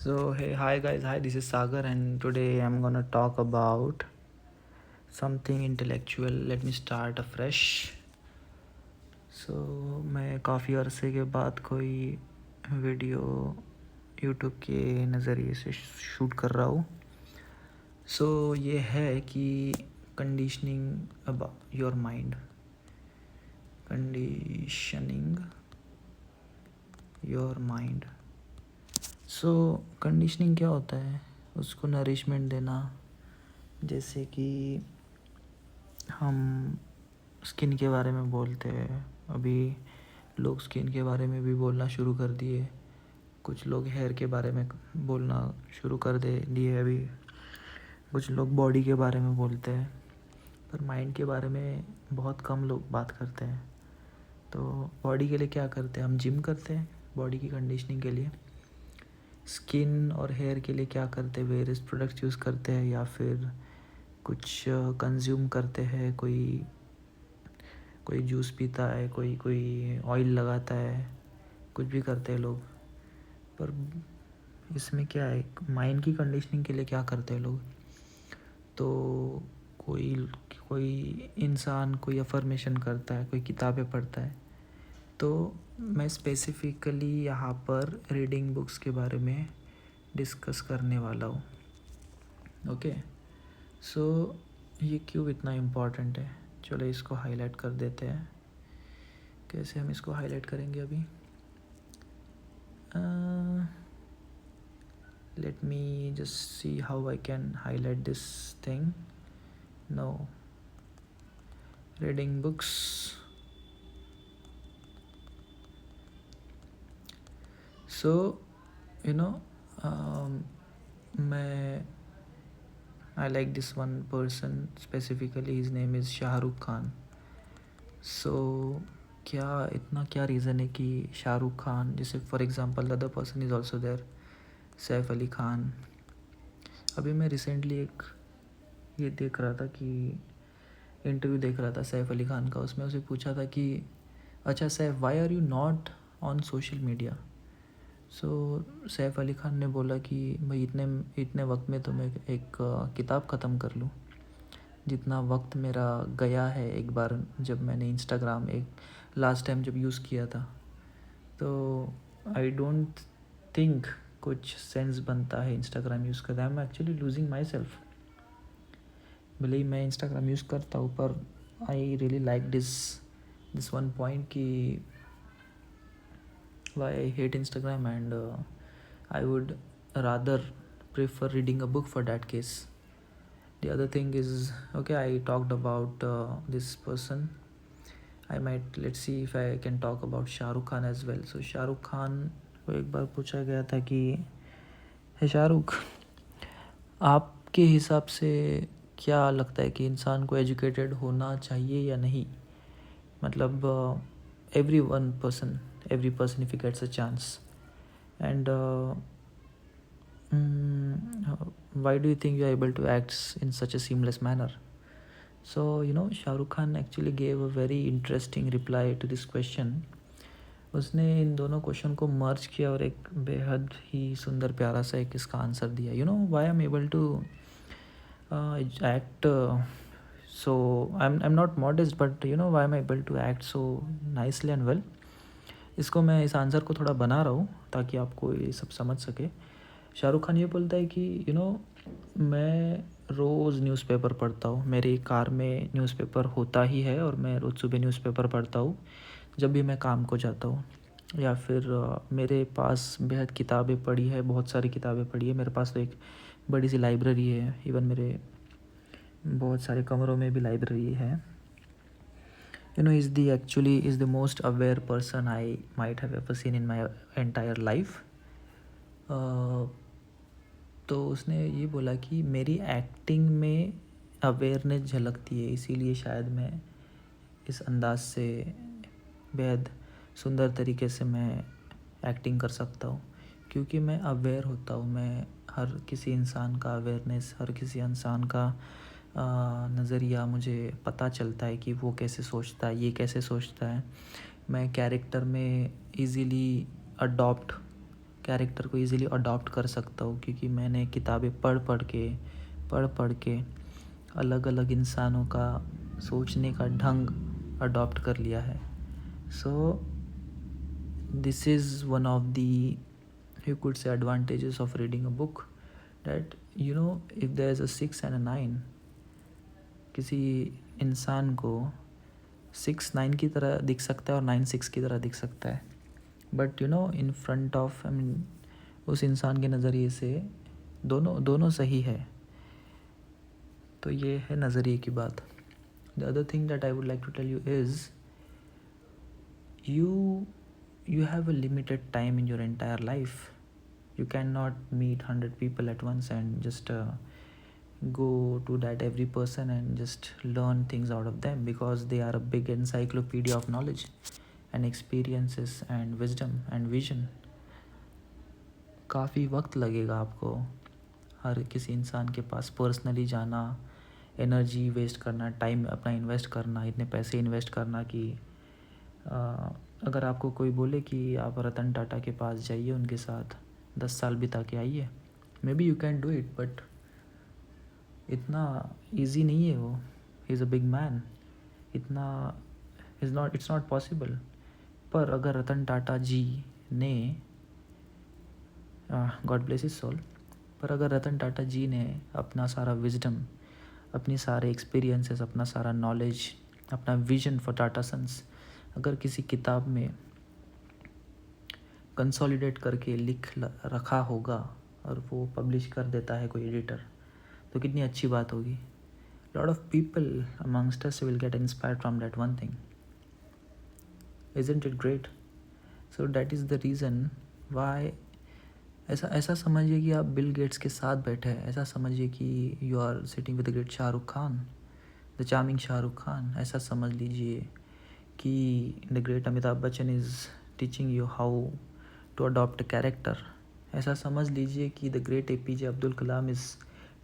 So hey, hi guys, hi. This is Sagar, and today I'm gonna talk about something intellectual. Let me start afresh. So मैं काफ़ी अरसे के बाद कोई video YouTube के नज़रिए से शूट कर रहा हूँ. सो ये है कि conditioning about your mind, conditioning your mind. So conditioning क्या होता है? उसको नरिशमेंट देना. जैसे कि हम स्किन के बारे में बोलते हैं, अभी लोग स्किन के बारे में भी बोलना शुरू कर दिए. कुछ लोग हेयर के बारे में बोलना शुरू कर दे दिए अभी. कुछ लोग बॉडी के बारे में बोलते हैं, पर माइंड के बारे में बहुत कम लोग बात करते हैं. तो बॉडी के लिए क्या करते हैं? हम जिम करते हैं बॉडी की कंडीशनिंग के लिए. स्किन और हेयर के लिए क्या करते हैं? वेरियस प्रोडक्ट्स यूज़ करते हैं, या फिर कुछ कंज्यूम करते हैं. कोई जूस पीता है, कोई ऑयल लगाता है, कुछ भी करते हैं लोग. पर इसमें क्या है, माइंड की कंडीशनिंग के लिए क्या करते हैं लोग? तो कोई कोई इंसान कोई अफर्मेशन करता है, कोई किताबें पढ़ता है. तो मैं स्पेसिफ़िकली यहाँ पर रीडिंग बुक्स के बारे में डिस्कस करने वाला हूँ. ओके. सो ये क्यों इतना इम्पॉर्टेंट है? चलो इसको हाईलाइट कर देते हैं. कैसे हम इसको हाईलाइट करेंगे अभी? Let me just see how I can highlight this thing. No. Reading books. So, you know, I like this one person specifically. His name is Shahrukh Khan. So, क्या रीज़न है कि शाहरुख खान, जैसे for example the other person is also there, Saif Ali Khan. अभी मैं recently एक ये देख रहा था कि इंटरव्यू देख रहा था सैफ अली खान का. उसमें उसे पूछा था कि अच्छा Saif, why are you not on social media? So Saif Ali Khan ने बोला कि भाई इतने वक्त में तो मैं एक किताब ख़त्म कर लूँ जितना वक्त मेरा गया है एक बार जब मैंने इंस्टाग्राम एक लास्ट टाइम जब यूज़ किया था. तो आई डोंट थिंक कुछ सेंस बनता है इंस्टाग्राम यूज़ करता है. I am actually losing my self. भले ही मैं इंस्टाग्राम यूज़ करता हूँ, पर I really like this one point कि why I hate Instagram, and I would rather prefer reading a book for that case. The other thing is, okay, I talked about this person. Let's see if I can talk about Shahrukh Khan as well. So Shahrukh Khan को एक बार पूछा गया था कि हे शाहरुख, आपके हिसाब से क्या लगता है कि इंसान को एजुकेटेड होना चाहिए या नहीं? मतलब every person if he gets a chance. And why do you think you are able to act in such a seamless manner? So Shah Rukh Khan actually gave a very interesting reply to this question. उसने इन दोनों question को मर्ज किया और एक बेहद ही सुंदर प्यारा सा एक इसका आंसर दिया. Why I am able to act so I'm not modest, but why am I able to act so nicely and well? इसको मैं इस आंसर को थोड़ा बना रहा हूँ ताकि आपको ये सब समझ सके. शाहरुख खान ये बोलता है कि मैं रोज़ न्यूज़पेपर पढ़ता हूँ. मेरी कार में न्यूज़पेपर होता ही है और मैं रोज़ सुबह न्यूज़पेपर पढ़ता हूँ जब भी मैं काम को जाता हूँ. या फिर मेरे पास बेहद किताबें पढ़ी है, बहुत सारी किताबें पढ़ी है. मेरे पास तो एक बड़ी सी लाइब्रेरी है. इवन मेरे बहुत सारे कमरों में भी लाइब्रेरी है. is the most aware person I might have ever seen in my entire life. तो उसने ये बोला कि मेरी एक्टिंग में अवेयरनेस झलकती है, इसीलिए शायद मैं इस अंदाज से बेहद सुंदर तरीके से मैं एक्टिंग कर सकता हूँ, क्योंकि मैं अवेयर होता हूँ. मैं हर किसी इंसान का अवेयरनेस, हर किसी इंसान का नज़रिया मुझे पता चलता है कि वो कैसे सोचता है, ये कैसे सोचता है. मैं कैरेक्टर में इजीली अडॉप्ट कैरेक्टर को इजीली अडॉप्ट कर सकता हूँ, क्योंकि मैंने किताबें पढ़ के अलग अलग इंसानों का सोचने का ढंग अडॉप्ट कर लिया है. So this is one of the you could say advantages of reading a book, that if there is a 6 and a 9, किसी इंसान को 6 9 की तरह दिख सकता है और 9 6 की तरह दिख सकता है, बट इन फ्रंट ऑफ उस इंसान के नज़रिए से दोनों सही है. तो ये है नज़रिए की बात. The other thing that I would like to tell you is you have a limited time in your entire life. You cannot meet 100 people at once and just go to that every person and just learn things out of them, because they are a big encyclopedia of knowledge and experiences and wisdom and vision. काफ़ी वक्त लगेगा आपको हर किसी इंसान के पास personally जाना, energy waste करना, time अपना इन्वेस्ट करना, इतने पैसे इन्वेस्ट करना कि अगर आपको कोई बोले कि आप रतन टाटा के पास जाइए, उनके साथ 10 साल बिता के आइए, may be you can do it, but इतना ईजी नहीं है वो. He is a big man. इतना इट्स नॉट पॉसिबल. पर अगर रतन टाटा जी ने, गॉड ब्लेस हिज सोल, पर अगर रतन टाटा जी ने अपना सारा विजडम, अपनी सारे एक्सपीरियंसेस, अपना सारा नॉलेज, अपना विजन फॉर टाटा सन्स अगर किसी किताब में कंसोलिडेट करके लिख रखा होगा और वो पब्लिश कर देता है कोई एडिटर, तो कितनी अच्छी बात होगी. Lot of people amongst us will get inspired from that one thing. Isn't it great? So that is the reason why. ऐसा समझिए कि आप बिल गेट्स के साथ बैठे हैं. ऐसा समझिए कि you are sitting with the great Shahrukh Khan, the charming Shahrukh Khan. ऐसा समझ लीजिए कि the great Amitabh Bachchan is teaching you how to adopt a character. ऐसा समझ लीजिए कि the great APJ Abdul Kalam is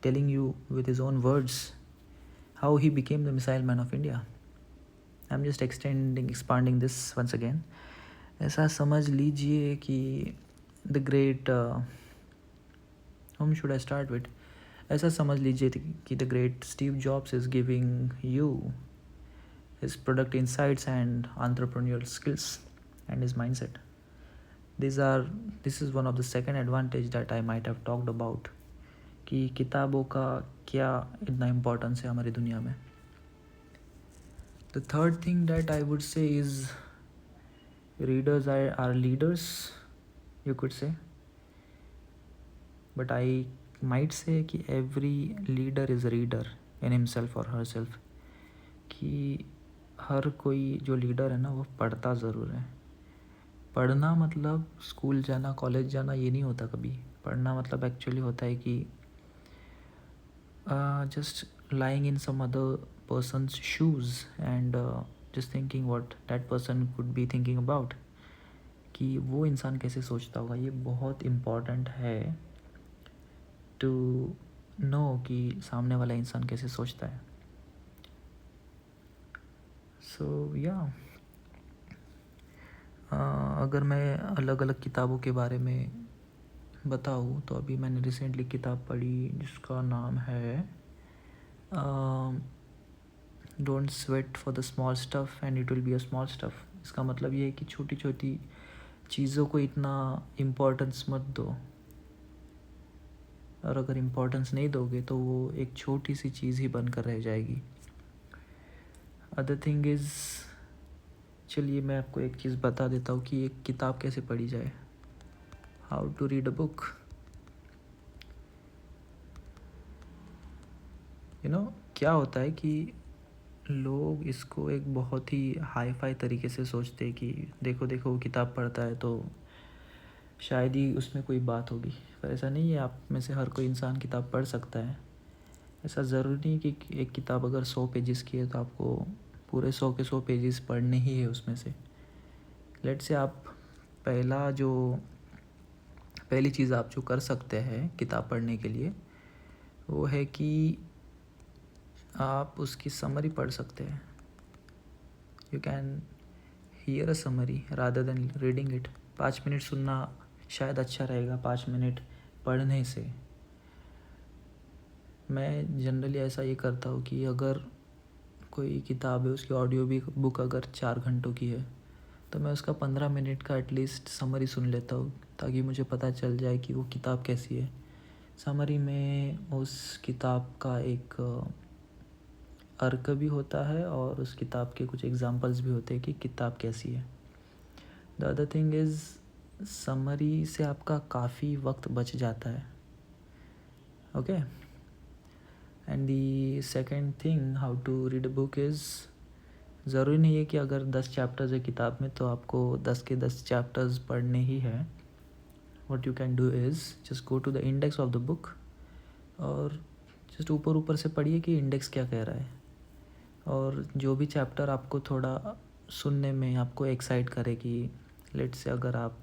telling you with his own words how he became the missile man of India. I am just expanding this once again. ऐसा समझ लीजिए कि the great whom should I start with? ऐसा समझ लीजिए कि the great Steve jobs is giving you his product insights and entrepreneurial skills and his mindset. This is one of the second advantage that I might have talked about, कि किताबों का क्या इतना importance है हमारी दुनिया में. The third thing that I would say is readers are leaders, you could say, but I might say कि every leader is a reader in himself or herself. कि हर कोई जो लीडर है ना, वो पढ़ता ज़रूर है. पढ़ना मतलब स्कूल जाना, कॉलेज जाना, ये नहीं होता कभी. पढ़ना मतलब एक्चुअली होता है कि just lying in some other person's shoes and just thinking what that person could be thinking about, कि वो इंसान कैसे सोचता होगा. ये बहुत इम्पॉर्टेंट है टू नो कि सामने वाला इंसान कैसे सोचता है. सो या अगर मैं अलग अलग किताबों के बारे में बताऊँ तो अभी मैंने रिसेंटली किताब पढ़ी जिसका नाम है don't sweat for the small stuff and it will be a small stuff. इसका मतलब ये है कि छोटी छोटी चीज़ों को इतना इम्पोर्टेंस मत दो, और अगर इम्पोर्टेंस नहीं दोगे तो वो एक छोटी सी चीज़ ही बनकर रह जाएगी. अदर थिंग इज़, चलिए मैं आपको एक चीज़ बता देता हूँ कि एक किताब कैसे पढ़ी जाए. How to read a book. क्या होता है कि लोग इसको एक बहुत ही हाई फाई तरीके से सोचते हैं कि देखो देखो वो किताब पढ़ता है तो शायद ही उसमें कोई बात होगी. पर ऐसा नहीं है. आप में से हर कोई इंसान किताब पढ़ सकता है. ऐसा ज़रूरी नहीं कि एक किताब अगर 100 पेजेस की है तो आपको पूरे 100 के 100 पेजेस पढ़ने ही है उसमें से. लेट्स से आप पहली चीज़ आप जो कर सकते हैं किताब पढ़ने के लिए, वो है कि आप उसकी समरी पढ़ सकते हैं. You can hear a summary rather than reading it. 5 minute सुनना शायद अच्छा रहेगा 5 मिनट पढ़ने से। मैं जनरली ऐसा ये करता हूँ कि अगर कोई किताब है उसकी ऑडियो भी बुक अगर 4 घंटों की है तो मैं उसका 15 मिनट का एटलीस्ट समरी सुन लेता हूँ, ताकि मुझे पता चल जाए कि वो किताब कैसी है। समरी में उस किताब का एक अर्क भी होता है और उस किताब के कुछ एग्जांपल्स भी होते हैं कि किताब कैसी है। The other thing is summary से आपका काफ़ी वक्त बच जाता है। Okay, and the second thing how to read a book is, ज़रूरी नहीं है कि अगर 10 चैप्टर्स है किताब में तो आपको 10 के 10 चैप्टर्स पढ़ने ही है। What you can do is just go to the index of the book और जस्ट ऊपर ऊपर से पढ़िए कि इंडेक्स क्या कह रहा है, और जो भी चैप्टर आपको थोड़ा सुनने में आपको एक्साइट करे कि लेट्स से अगर आप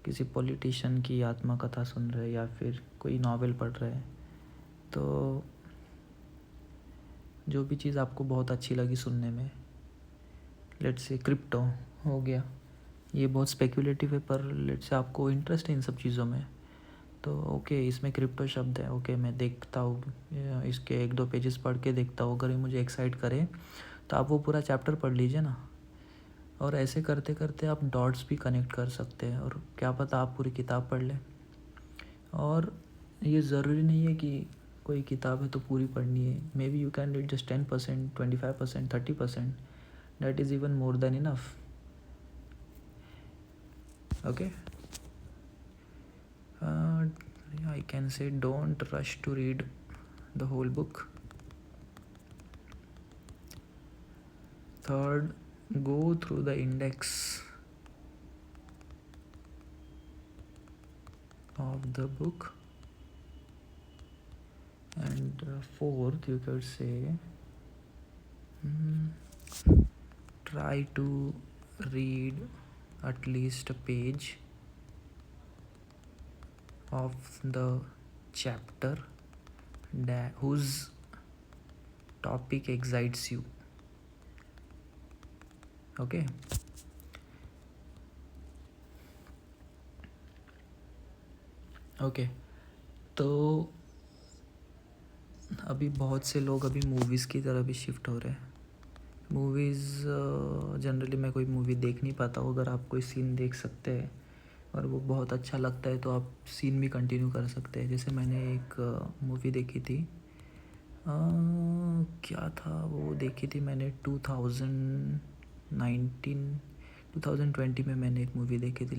किसी पॉलिटिशियन की आत्मकथा सुन रहे हैं या फिर कोई नॉवेल पढ़ रहे हैं, तो जो भी चीज़ आपको बहुत अच्छी लगी सुनने में, लेट्स से क्रिप्टो हो गया, ये बहुत स्पेकुलेटिव है पर लेट्स से आपको इंटरेस्ट है इन सब चीज़ों में, तो ओके इसमें क्रिप्टो शब्द है, ओके मैं देखता हूँ, इसके 1-2 पेजेस पढ़ के देखता हूँ, अगर ये मुझे एक्साइट करे तो आप वो पूरा चैप्टर पढ़ लीजिए ना। और ऐसे करते करते आप डॉट्स भी कनेक्ट कर सकते हैं और क्या पता आप पूरी किताब पढ़ लें। और ये ज़रूरी नहीं है कि कोई किताब है तो पूरी पढ़नी है, may be you can read just 10%, 25%, 30%, that is even more than enough. Okay, I can say don't rush to read the whole book. Third, go through the index of the book. And fourth, you could say try to read at least a page of the chapter whose topic excites you. Okay, तो अभी बहुत से लोग अभी movies की तरह भी shift हो रहे हैं। मूवीज़ जनरली मैं कोई मूवी देख नहीं पाता हूँ, अगर आप कोई सीन देख सकते हैं और वो बहुत अच्छा लगता है तो आप सीन भी कंटिन्यू कर सकते हैं। जैसे मैंने एक मूवी देखी थी, क्या था वो, देखी थी मैंने 2020 में मैंने एक मूवी देखी थी,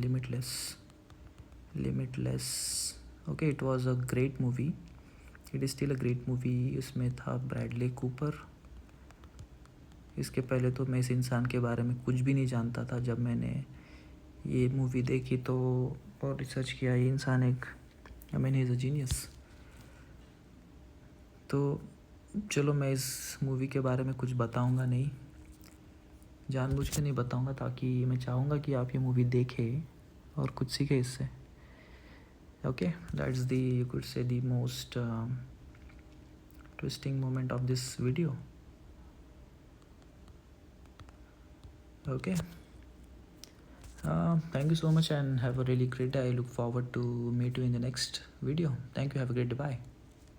limitless. Okay, it was a great movie, it is still a great movie. उसमें था ब्रैडली कूपर। इसके पहले तो मैं इस इंसान के बारे में कुछ भी नहीं जानता था। जब मैंने ये मूवी देखी तो और रिसर्च किया, ये इंसान एक ही इज़ अ जीनियस। तो चलो मैं इस मूवी के बारे में कुछ बताऊंगा नहीं, जानबूझ के नहीं बताऊंगा, ताकि मैं चाहूँगा कि आप ये मूवी देखें और कुछ सीखें इससे। Okay, that's the you could say the most twisting moment of this video. Okay. Thank you so much and have a really great day. I look forward to meet you in the next video. Thank you. Have a great day. Bye.